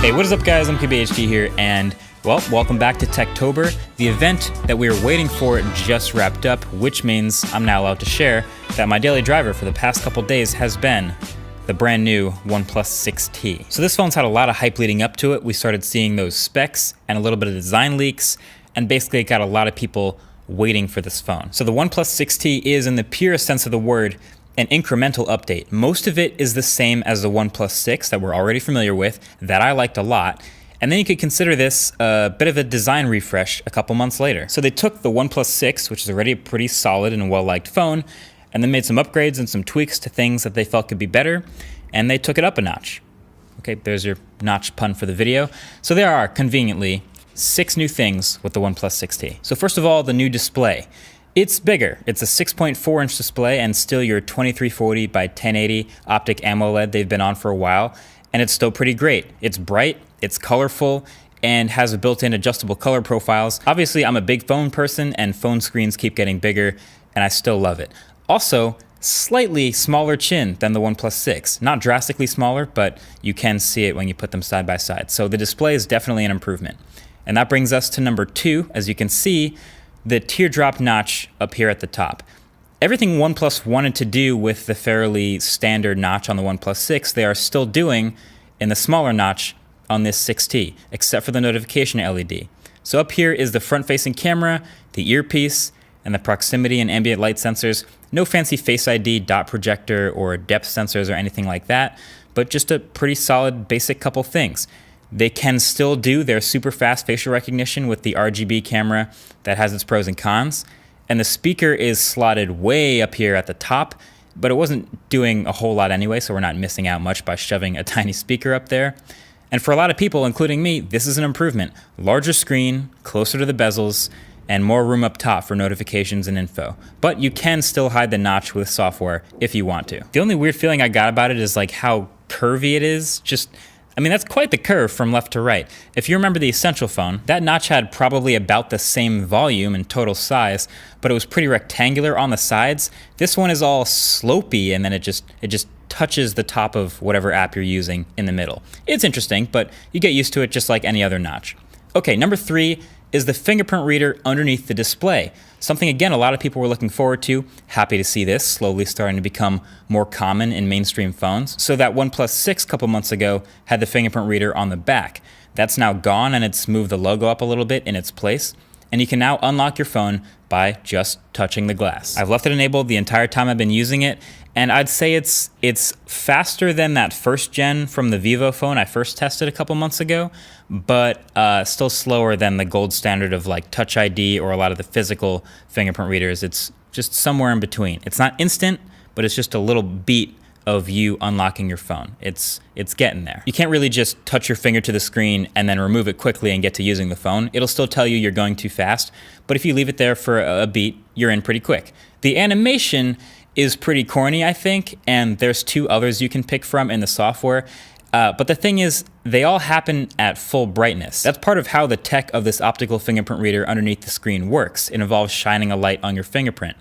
Hey, what is up guys? I'm KBHD here, and well, welcome back to Techtober. The event that we were waiting for just wrapped up, which means I'm now allowed to share that my daily driver for the past couple days has been the brand new OnePlus 6T. So this phone's had a lot of hype leading up to it. We started seeing those specs and a little bit of design leaks, and basically it got a lot of people waiting for this phone. So the OnePlus 6T is, in the purest sense of the word, an incremental update. Most of it is the same as the OnePlus 6 that we're already familiar with, that I liked a lot. And then you could consider this a bit of a design refresh a couple months later. So they took the OnePlus 6, which is already a pretty solid and well-liked phone, and then made some upgrades and some tweaks to things that they felt could be better, and they took it up a notch. Okay, there's your notch pun for the video. So there are, conveniently, 6 new things with the OnePlus 6T. So first of all, the new display. It's bigger. It's a 6.4-inch display and still your 2340 by 1080 optic AMOLED they've been on for a while, and it's still pretty great. It's bright, it's colorful, and has a built-in adjustable color profiles. Obviously, I'm a big phone person, and phone screens keep getting bigger, and I still love it. Also, slightly smaller chin than the OnePlus 6. Not drastically smaller, but you can see it when you put them side by side. So the display is definitely an improvement. And that brings us to number 2. As you can see, the teardrop notch up here at the top. Everything OnePlus wanted to do with the fairly standard notch on the OnePlus 6, they are still doing in the smaller notch on this 6T, except for the notification LED. So up here is the front-facing camera, the earpiece, and the proximity and ambient light sensors. No fancy Face ID, dot projector, or depth sensors or anything like that, but just a pretty solid basic couple things. They can still do their super fast facial recognition with the RGB camera that has its pros and cons. And the speaker is slotted way up here at the top, but it wasn't doing a whole lot anyway, so we're not missing out much by shoving a tiny speaker up there. And for a lot of people, including me, this is an improvement. Larger screen, closer to the bezels, and more room up top for notifications and info. But you can still hide the notch with software if you want to. The only weird feeling I got about it is like how curvy it is. I mean, that's quite the curve from left to right. If you remember the Essential phone, that notch had probably about the same volume and total size, but it was pretty rectangular on the sides. This one is all slopey, and then it just touches the top of whatever app you're using in the middle. It's interesting, but you get used to it just like any other notch. Okay, number 3 is the fingerprint reader underneath the display. Something, again, a lot of people were looking forward to. Happy to see this slowly starting to become more common in mainstream phones. So that OnePlus 6 a couple months ago had the fingerprint reader on the back. That's now gone, and it's moved the logo up a little bit in its place. And you can now unlock your phone by just touching the glass. I've left it enabled the entire time I've been using it, and I'd say it's faster than that first gen from the Vivo phone I first tested a couple months ago, but still slower than the gold standard of like Touch ID or a lot of the physical fingerprint readers. It's just somewhere in between. It's not instant, but it's just a little beat of you unlocking your phone. It's getting there. You can't really just touch your finger to the screen and then remove it quickly and get to using the phone. It'll still tell you you're going too fast, but if you leave it there for a beat, you're in pretty quick. The animation is pretty corny, I think, and there's 2 others you can pick from in the software. But the thing is, they all happen at full brightness. That's part of how the tech of this optical fingerprint reader underneath the screen works. It involves shining a light on your fingerprint.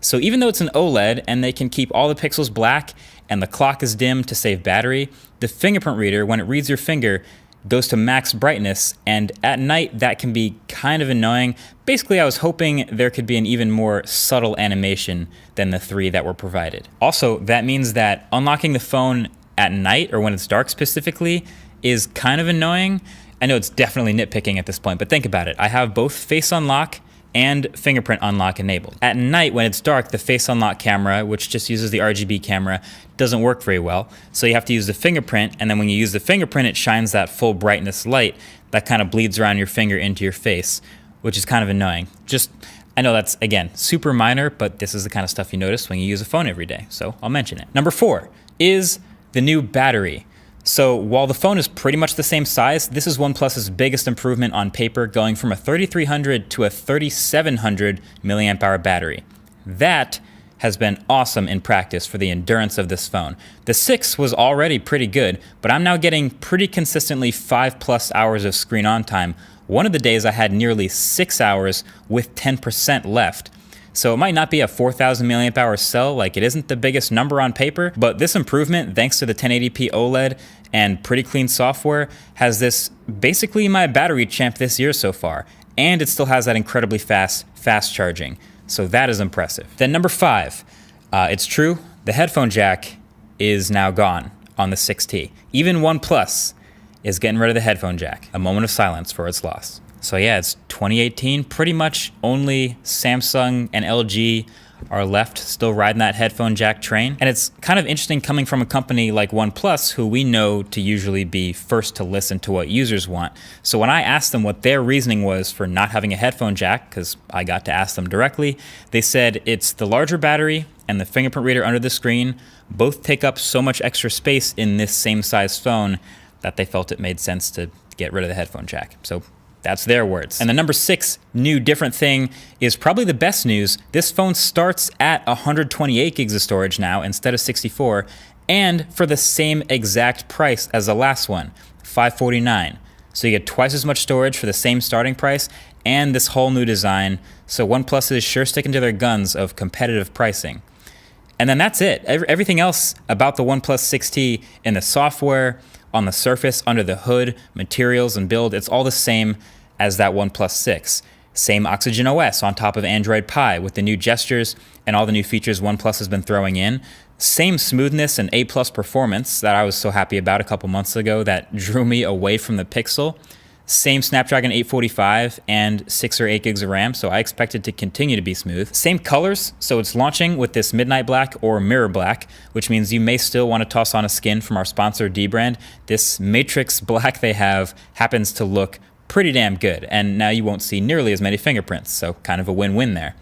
So even though it's an OLED and they can keep all the pixels black and the clock is dim to save battery, the fingerprint reader, when it reads your finger, goes to max brightness, and at night that can be kind of annoying. Basically, I was hoping there could be an even more subtle animation than the 3 that were provided. Also, that means that unlocking the phone at night, or when it's dark specifically, is kind of annoying. I know it's definitely nitpicking at this point, but think about it. I have both Face Unlock and fingerprint unlock enabled. At night, when it's dark, the Face Unlock camera, which just uses the RGB camera, doesn't work very well. So you have to use the fingerprint, and then when you use the fingerprint, it shines that full brightness light that kind of bleeds around your finger into your face, which is kind of annoying. I know that's, again, super minor, but this is the kind of stuff you notice when you use a phone every day, so I'll mention it. Number 4 is the new battery. So while the phone is pretty much the same size, this is OnePlus's biggest improvement on paper, going from a 3300 to a 3700 milliamp hour battery. That has been awesome in practice for the endurance of this phone. The 6 was already pretty good, but I'm now getting pretty consistently 5+ hours of screen on time. One of the days I had nearly 6 hours with 10% left. So it might not be a 4,000 milliamp hour cell, like it isn't the biggest number on paper, but this improvement, thanks to the 1080p OLED and pretty clean software, has this basically my battery champ this year so far. And it still has that incredibly fast charging. So that is impressive. Then number 5, it's true, the headphone jack is now gone on the 6T. Even OnePlus is getting rid of the headphone jack. A moment of silence for its loss. So yeah, it's 2018. Pretty much only Samsung and LG are left still riding that headphone jack train. And it's kind of interesting coming from a company like OnePlus, who we know to usually be first to listen to what users want. So when I asked them what their reasoning was for not having a headphone jack, because I got to ask them directly, they said it's the larger battery and the fingerprint reader under the screen both take up so much extra space in this same size phone that they felt it made sense to get rid of the headphone jack. So that's their words. And the number 6 new different thing is probably the best news. This phone starts at 128 gigs of storage now instead of 64, and for the same exact price as the last one, $549. So you get twice as much storage for the same starting price and this whole new design. So OnePlus is sure sticking to their guns of competitive pricing. And then that's it. Everything else about the OnePlus 6T in the software, on the surface, under the hood, materials and build, it's all the same as that OnePlus 6. Same Oxygen OS on top of Android Pie with the new gestures and all the new features OnePlus has been throwing in. Same smoothness and A+ performance that I was so happy about a couple months ago that drew me away from the Pixel. Same Snapdragon 845 and 6 or 8 gigs of RAM, so I expect it to continue to be smooth. Same colors, so it's launching with this Midnight Black or Mirror Black, which means you may still want to toss on a skin from our sponsor D-Brand. This Matrix Black they have happens to look pretty damn good, and now you won't see nearly as many fingerprints, so kind of a win-win there.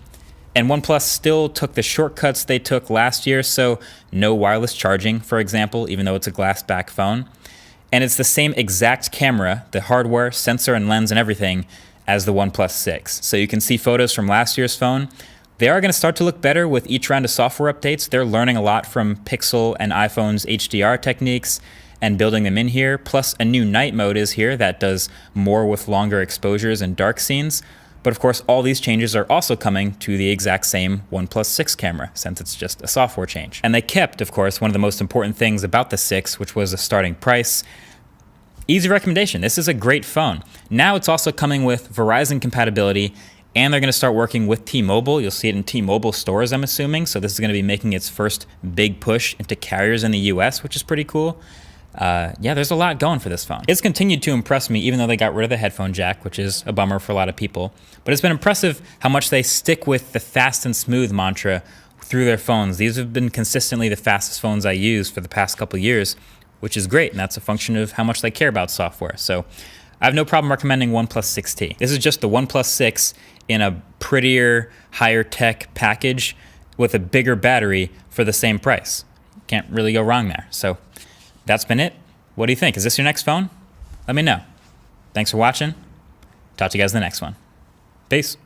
And OnePlus still took the shortcuts they took last year, so no wireless charging, for example, even though it's a glass back phone. And it's the same exact camera, the hardware, sensor, and lens and everything as the OnePlus 6. So you can see photos from last year's phone. They are going to start to look better with each round of software updates. They're learning a lot from Pixel and iPhone's HDR techniques and building them in here. Plus a new night mode is here that does more with longer exposures and dark scenes. But of course, all these changes are also coming to the exact same OnePlus 6 camera, since it's just a software change. And they kept, of course, one of the most important things about the 6, which was the starting price. Easy recommendation. This is a great phone. Now it's also coming with Verizon compatibility, and they're going to start working with T-Mobile. You'll see it in T-Mobile stores, I'm assuming. So this is going to be making its first big push into carriers in the US, which is pretty cool. Yeah, there's a lot going for this phone. It's continued to impress me, even though they got rid of the headphone jack, which is a bummer for a lot of people. But it's been impressive how much they stick with the fast and smooth mantra through their phones. These have been consistently the fastest phones I use for the past couple years, which is great, and that's a function of how much they care about software. So I have no problem recommending OnePlus 6T. This is just the OnePlus 6 in a prettier, higher tech package with a bigger battery for the same price. Can't really go wrong there. So that's been it. What do you think? Is this your next phone? Let me know. Thanks for watching. Talk to you guys in the next one. Peace.